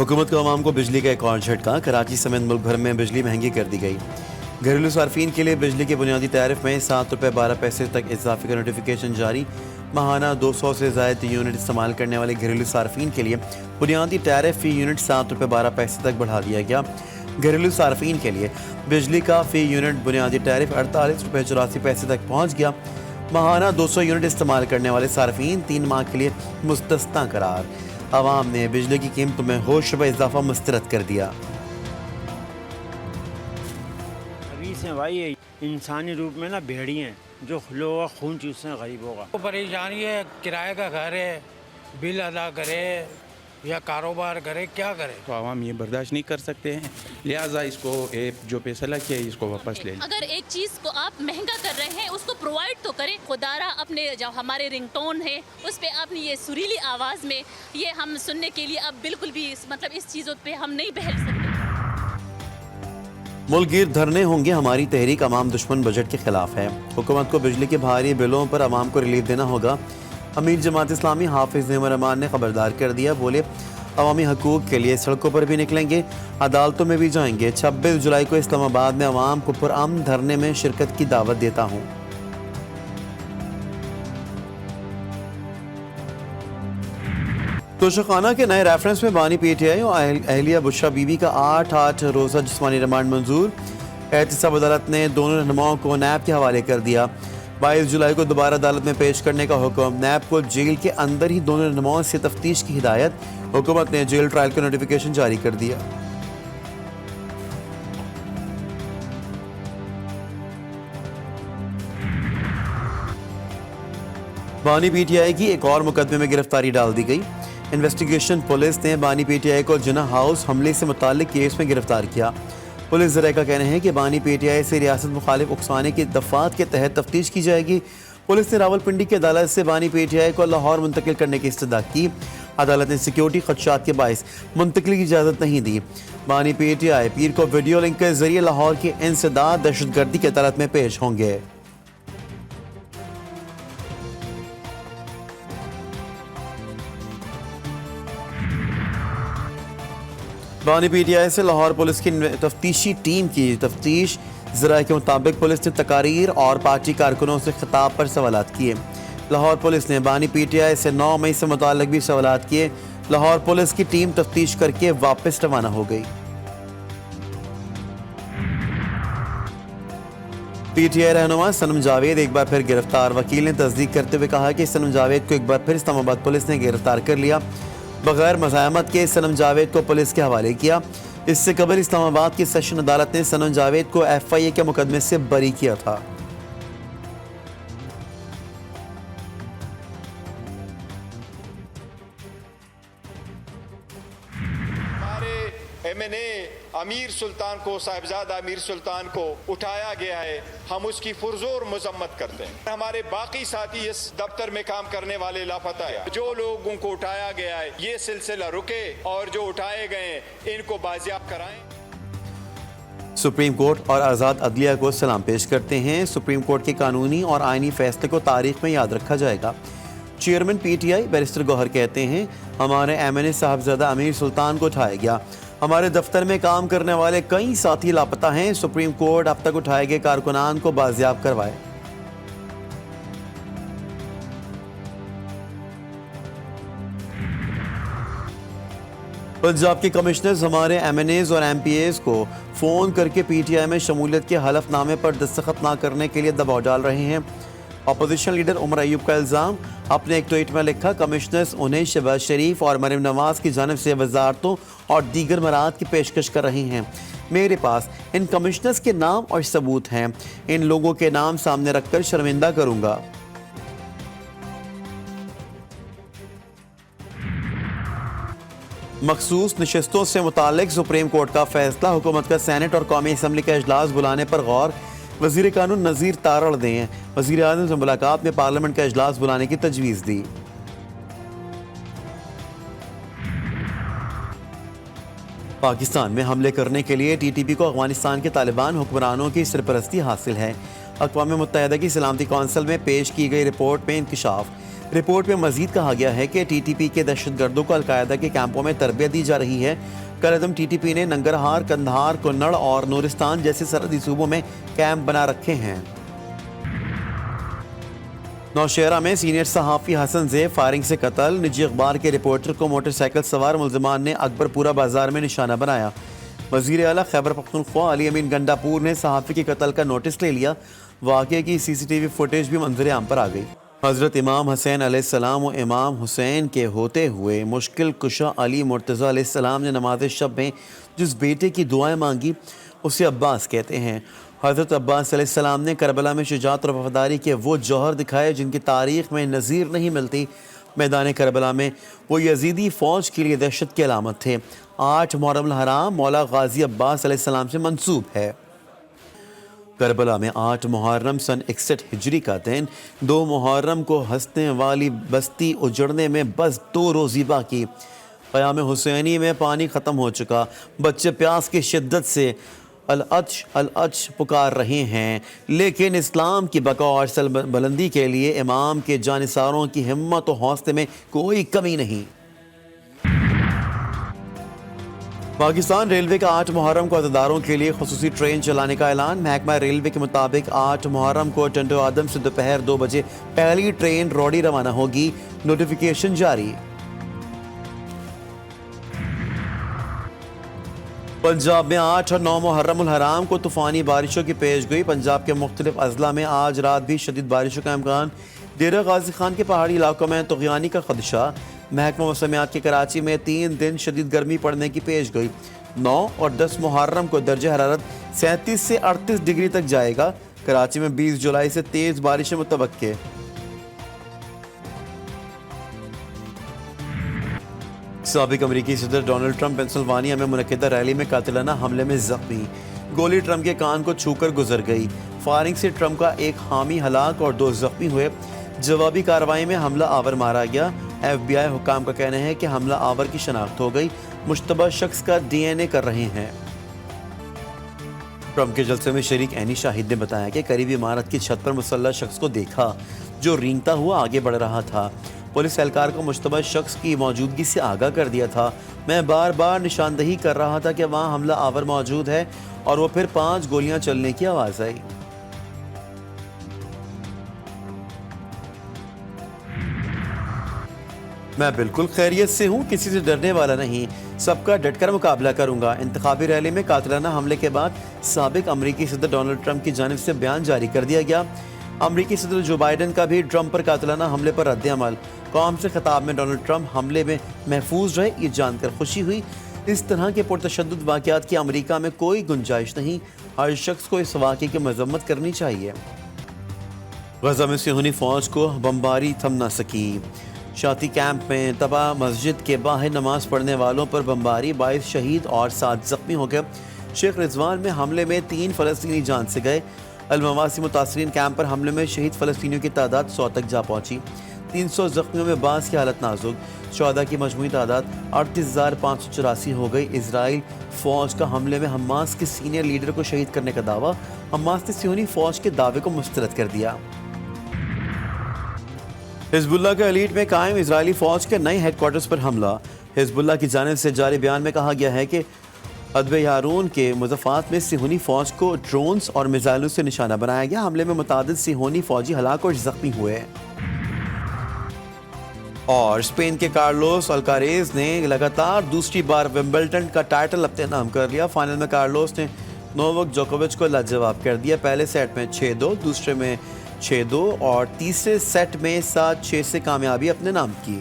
हुकूमत को अवाम को बिजली का एक और झटका। कराची समेत मुल्क भर में बिजली महंगी कर दी गई। घरेलू सार्फिन के लिए बिजली के बुनियादी टैरिफ में ₹7.12 तक इजाफे का नोटिफिकेशन जारी। माहाना 200 से ज़ायद यूनिट इस्तेमाल करने वाले घरेलू सार्फिन के लिए बुनियादी टैरिफ फ़ी यूनिट ₹7.12 तक बढ़ा दिया गया। घरेलू सार्फिन के लिए बिजली का फ़ी यूनिट बुनियादी टैरिफ ₹48.84 तक पहुँच गया। माहाना 200 यूनिट इस्तेमाल करने वाले सार्फिन 3 माह के लिए मुस्तस्ना करार। आवाम ने बिजली की कीमतों में होशरुबा इजाफा मुस्तरद कर दिया। अभी से भाई ये इंसानी रूप में ना भेड़िए हैं जो खुलो हुआ खून चूसने गरीब होगा। तो परेशानी है, किराए का घर है, बिल अदा करे या कारोबार करे, क्या करे। तो आवाम ये बर्दाश्त नहीं कर सकते हैं, लिहाजा इसको जो फैसला किया है इसको वापस ले लें। अगर एक चीज़ को आप महंगा कर रहे हैं उसको प्रोवाइड तो करें। खुदारा अपने जो हमारे रिंगटोन है उस पर आपने ये सुरीली आवाज़ में ये हम सुनने के लिए अब बिल्कुल भी इस चीज़ों पे हम नहीं बहल सकते। मुल्क गिर धरने होंगे, हमारी तहरीक अवाम दुश्मन बजट के खिलाफ है। हुकूमत को बिजली के भारी बिलों पर अवाम को रिलीफ देना होगा। अमीर जमात इस्लामी हाफिज ज़ैनुर रहमान ने खबरदार कर दिया। बोले अवामी हकूक़ के लिए सड़कों पर भी निकलेंगे, अदालतों में भी जाएंगे। 26 जुलाई को इस्लामाबाद में अवाम को पुरअमन धरने में शिरकत की दावत देता हूँ। तोशाखाना के नए रेफरेंस में बानी PTI और अहलिया बुशरा बीबी का 8 रोज़ा जिस्मानी रिमांड मंजूर। एहतसाब अदालत ने दोनों रहनुमाओं को नैब के हवाले कर दिया। 22 जुलाई को दोबारा अदालत में पेश करने का हुक्म। नैब को जेल के अंदर ही दोनों रहनुमाओं से तफ्तीश की हिदायत। हुकूमत ने जेल ट्रायल का नोटिफिकेशन जारी कर दिया। बानी PTI की एक और मुकदमे में गिरफ्तारी डाल दी गई। इन्वेस्टिगेशन पुलिस ने बानी PTI को जिन्ना हाउस हमले से मुताल्लिक केस में गिरफ्तार किया। पुलिस ज़राए का कहना है कि बानी PTI से रियासत मुखालिफ उकसाने की दफ़ात के तहत तफ्तीश की जाएगी। पुलिस ने रावलपिंडी की अदालत से बानी PTI को लाहौर मुंतकिल करने की इस्तदा की। अदालत ने सिक्योरिटी खदशात के बायस मुंतकली की इजाज़त नहीं दी। बानी PTI पीर को वीडियो लिंक के जरिए लाहौर की इंसदाद दहशतगर्दी की अदालत में पेश होंगे। बानी PTI से लाहौर पुलिस की तफ्तीशी टीम की तफ्तीश। ज़राए के मुताबिक पुलिस ने तकारीर और पार्टी कारकुनों से खिताब पर सवालात किए। लाहौर पुलिस ने बानी PTI से 9 मई से मुताल्लिक भी सवालात किए। लाहौर पुलिस की टीम तफ्तीश करके वापस रवाना हो गई। PTI रहनुमा सनम जावेद एक बार फिर गिरफ्तार। वकील ने तस्दीक करते हुए कहा कि सनम जावेद को एक बार फिर इस्लामाबाद पुलिस ने गिरफ्तार कर लिया। बगैर मज़ाहमत के सनम जावेद को पुलिस के हवाले किया। इससे कबल इस्लामाबाद की सेशन अदालत ने सनम जावेद को FIA के मुकदमे से बरी किया था। MNA अमीर सुल्तान को, साहिबजादा अमीर सुल्तान को उठाया गया है, हम उसकी पुरजोर मजम्मत करते हैं। हमारे बाकी साथी इस दफ्तर में काम करने वाले लापता है। जो लोगों को उठाया गया है ये सिलसिला रुके और जो उठाए गए इनको बाजियाब कराएं। सुप्रीम कोर्ट और आज़ाद अदलिया को सलाम पेश करते हैं। सुप्रीम कोर्ट के कानूनी और आइनी फैसले को तारीख में याद रखा जाएगा। चेयरमैन PTI बैरिस्टर गौहर कहते हैं हमारे MNA साहबजादा अमीर सुल्तान को उठाया गया। हमारे दफ्तर में काम करने वाले कई साथी लापता हैं। सुप्रीम कोर्ट अब तक उठाए गए कारकुनान को बाजियाब करवाए। पंजाब के कमिश्नर्स हमारे MNAs और MPAs को फ़ोन करके PTI में शमूलियत के हलफनामे पर दस्तखत ना करने के लिए दबाव डाल रहे हैं। अपोजिशन लीडर उमर अयूब का इल्ज़ाम। अपने एक ट्वीट में लिखा कमिश्नर्स उन्हें शहबाज शरीफ और मरीम नवाज की जानिब से वजारतों और दीगर मराद की पेशकश कर रहे हैं। मेरे पास इन कमिश्नर्स के नाम और सबूत हैं। इन लोगों के नाम सामने रखकर शर्मिंदा करूंगा। मखसूस नशस्तों से मुतालिक सुप्रीम कोर्ट का फैसला। हुकूमत का सेनेट और कौमी असम्बली का इजलास बुलाने पर गौर। वज़ीर कानून नज़ीर तारड़ दें वज़ीर आज़म से मुलाकात में पार्लियामेंट का इजलास बुलाने की तजवीज़ दी। पाकिस्तान में हमले करने के लिए TTP को अफगानिस्तान के तालिबान हुक्मरानों की सरपरस्ती हासिल है। अक़वाम मुत्तहिदा की सलामती कौंसिल में पेश की गई रिपोर्ट में इंकशाफ। رپورٹ میں مزید کہا گیا ہے کہ ٹی ٹی پی کے دہشت گردوں کو القاعدہ کے کیمپوں میں تربیت دی جا رہی ہے۔ قلعظم ٹی ٹی پی نے ننگرہار، کندھار، کنڑ اور نورستان جیسے سرحدی صوبوں میں کیمپ بنا رکھے ہیں۔ نوشہرہ میں سینئر صحافی حسن زیب فائرنگ سے قتل، نجی اخبار کے رپورٹر کو موٹر سائیکل سوار ملزمان نے اکبر پورہ بازار میں نشانہ بنایا۔ وزیر اعلیٰ خیبر پختونخوا علی امین گنڈاپور نے صحافی کے قتل کا نوٹس لے لیا۔ واقعے کی سی سی ٹی وی فوٹیج بھی منظر عام پر آ گئی۔ حضرت امام حسین علیہ السلام و امام حسین کے ہوتے ہوئے مشکل کشا علی مرتضیٰ علیہ السلام نے نماز شب میں جس بیٹے کی دعائیں مانگی اسے عباس کہتے ہیں۔ حضرت عباس علیہ السلام نے کربلا میں شجاعت اور وفاداری کے وہ جوہر دکھائے جن کی تاریخ میں نظیر نہیں ملتی۔ میدان کربلا میں وہ یزیدی فوج کے لیے دہشت کی علامت تھے۔ 8 محرم الحرام مولا غازی عباس علیہ السلام سے منسوب ہے۔ کربلا میں 8 محرم سن 61 ہجری کا دن، 2 محرم کو ہنسنے والی بستی اجڑنے میں بس 2 روزی باقی۔ قیام حسینی میں پانی ختم ہو چکا، بچے پیاس کی شدت سے العطش العطش پکار رہے ہیں، لیکن اسلام کی بقا اور سربلندی کے لیے امام کے جانثاروں کی ہمت و حوصلے میں کوئی کمی نہیں۔ پاکستان ریلوے کا 8 محرم کو عزاداروں کے لیے خصوصی ٹرین چلانے کا اعلان۔ محکمہ ریلوے کے مطابق 8 محرم کو ٹنڈو آدم سے دوپہر 2 بجے پہلی ٹرین روڑی روانہ ہوگی، نوٹیفیکیشن جاری۔ پنجاب میں 8 اور 9 محرم الحرام کو طوفانی بارشوں کی پیش گوئی۔ پنجاب کے مختلف اضلاع میں آج رات بھی شدید بارشوں کا امکان۔ ڈیرہ غازی خان کے پہاڑی علاقوں میں طغیانی کا خدشہ۔ محکمہ موسمیات کے کراچی میں 3 دن شدید گرمی پڑنے کی پیش گوئی۔ 9 اور 10 محرم کو درجہ حرارت 37 سے 38 ڈگری تک جائے گا۔ کراچی میں 20 جولائی سے تیز بارشیں متوقع۔ سابق امریکی صدر ڈونلڈ ٹرمپ پینسلوانیا میں منعقدہ ریلی میں قاتلانہ حملے میں زخمی، گولی ٹرمپ کے کان کو چھو کر گزر گئی۔ فائرنگ سے ٹرمپ کا ایک حامی ہلاک اور 2 زخمی ہوئے۔ جوابی کارروائی میں حملہ آور مارا گیا۔ ایف بی آئی حکام کا کہنا ہے کہ حملہ آور کی شناخت ہو گئی، مشتبہ شخص کا ڈی این اے کر رہے ہیں۔ ٹرمپ کے جلسے میں شریک عینی شاہد نے بتایا کہ قریبی عمارت کی چھت پر مسلح شخص کو دیکھا جو رینگتا ہوا آگے بڑھ رہا تھا۔ پولیس اہلکار کو مشتبہ شخص کی موجودگی سے آگاہ کر دیا تھا۔ میں بار بار نشاندہی کر رہا تھا کہ وہاں حملہ آور موجود ہے، اور وہ پھر 5 گولیاں چلنے کی آواز آئی۔ میں بالکل خیریت سے ہوں، کسی سے ڈرنے والا نہیں، سب کا ڈٹ کر مقابلہ کروں گا۔ انتخابی ریلی میں قاتلانہ حملے کے بعد سابق امریکی صدر ڈونلڈ ٹرمپ کی جانب سے بیان جاری کر دیا گیا۔ امریکی صدر جو بائیڈن کا بھی ٹرمپ پر قاتلانہ حملے پر رد عمل۔ قوم سے خطاب میں ڈونلڈ ٹرمپ حملے میں محفوظ رہے، یہ جان کر خوشی ہوئی۔ اس طرح کے پرتشدد واقعات کی امریکہ میں کوئی گنجائش نہیں، ہر شخص کو اس واقعے کی مذمت کرنی چاہیے۔ غزہ میں صہیونی فوج کو بمباری تھم نہ سکی۔ شاتی کیمپ میں تباہ مسجد کے باہر نماز پڑھنے والوں پر بمباری، 22 شہید اور 7 زخمی ہو گئے۔ شیخ رضوان میں حملے میں 3 فلسطینی جان سے گئے۔ المواسی متاثرین کیمپ پر حملے میں شہید فلسطینیوں کی تعداد 100 تک جا پہنچی۔ 300 زخمیوں میں بعض کی حالت نازک۔ شہداء کی مجموعی تعداد 38,584 ہو گئی۔ اسرائیل فوج کا حملے میں حماس کے سینئر لیڈر کو شہید کرنے کا دعویٰ۔ حماس نے صہیونی فوج کے دعوے کو مسترد کر دیا۔ حزب اللہ کے ایلیٹ میں قائم اسرائیلی فوج کے نئے ہیڈ کوارٹرز پر حملہ۔ حزب اللہ کی جانب سے جاری بیان میں کہا گیا ہے کہ ادب ہارون کے مضافات میں صہیونی فوج کو ڈرونز اور میزائلوں سے نشانہ بنایا گیا۔ حملے میں متعدد صہیونی فوجی ہلاک اور زخمی ہوئے۔ اور اسپین کے کارلوس الکاریز نے لگاتار دوسری بار ومبلڈن کا ٹائٹل اپنے نام کر لیا۔ فائنل میں کارلوس نے نووک جوکووچ کو لاجواب کر دیا۔ پہلے سیٹ میں 6-2، دوسرے میں 6-2 اور تیسرے سیٹ میں 7-6 سے کامیابی اپنے نام کی۔